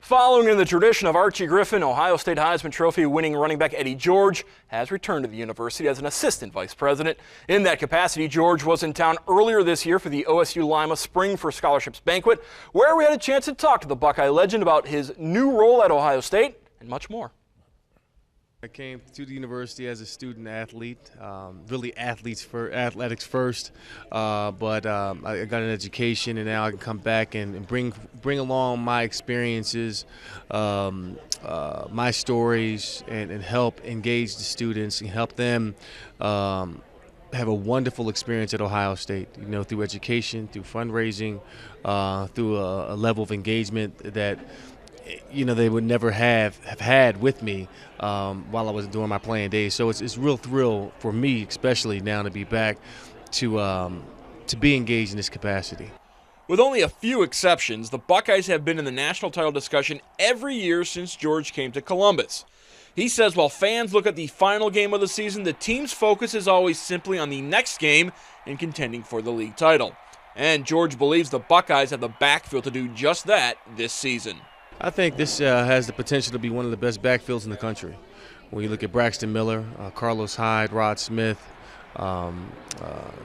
Following in the tradition of Archie Griffin, Ohio State Heisman Trophy winning running back Eddie George has returned to the university as an assistant vice president. In that capacity, George was in town earlier this year for the OSU Lima Spring for Scholarships banquet, where we had a chance to talk to the Buckeye legend about his new role at Ohio State and much more. I came to the university as a student athlete, really athletics first, but I got an education, and now I can come back and bring along my experiences, my stories, and help engage the students and help them have a wonderful experience at Ohio State, through education, through fundraising, through a level of engagement that they would never have had with me while I was doing my playing days. So it's a real thrill for me, especially now, to be back to be engaged in this capacity. With only a few exceptions, the Buckeyes have been in the national title discussion every year since George came to Columbus. He says while fans look at the final game of the season, the team's focus is always simply on the next game and contending for the league title. And George believes the Buckeyes have the backfield to do just that this season. I think this has the potential to be one of the best backfields in the country. When you look at Braxton Miller, Carlos Hyde, Rod Smith,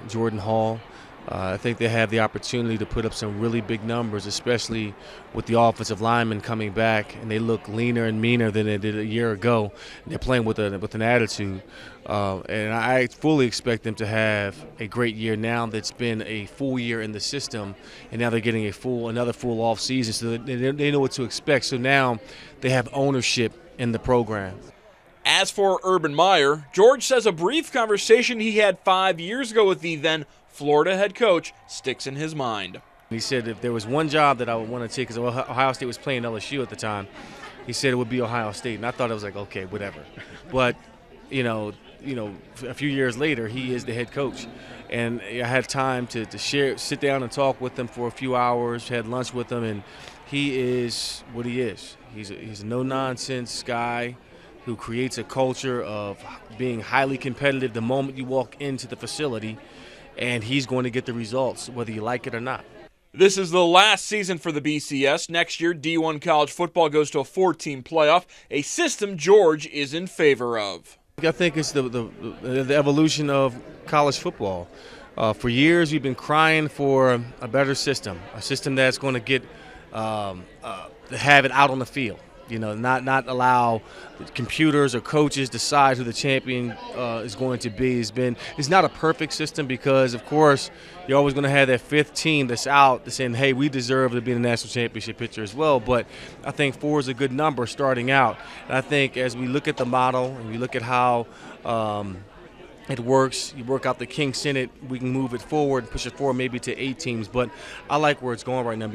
Jordan Hall, I think they have the opportunity to put up some really big numbers, especially with the offensive linemen coming back, and they look leaner and meaner than they did a year ago. And they're playing with an attitude, and I fully expect them to have a great year now that's been a full year in the system, and now they're getting another full off season, so they know what to expect. So now they have ownership in the program. As for Urban Meyer, George says a brief conversation he had 5 years ago with the then Florida head coach sticks in his mind. He said if there was one job that I would want to take, because Ohio State was playing LSU at the time, he said it would be Ohio State, and I thought it was like, okay, whatever. But a few years later, he is the head coach, and I had time to sit down and talk with him for a few hours, had lunch with him, and he is what he is. He's a no-nonsense guy who creates a culture of being highly competitive the moment you walk into the facility, and he's going to get the results whether you like it or not. This is the last season for the BCS. Next year, D1 college football goes to a 4-team playoff, a system George is in favor of. I think it's the evolution of college football. For years, we've been crying for a better system, a system that's going to get have it out on the field. Not allow computers or coaches decide who the champion is going to be. It's not a perfect system because, of course, you're always going to have that fifth team that's out that's saying, hey, we deserve to be in the national championship picture as well. But I think 4 is a good number starting out. And I think as we look at the model and we look at how it works, you work out the kinks in it, we can move it forward, push it forward maybe to 8 teams. But I like where it's going right now.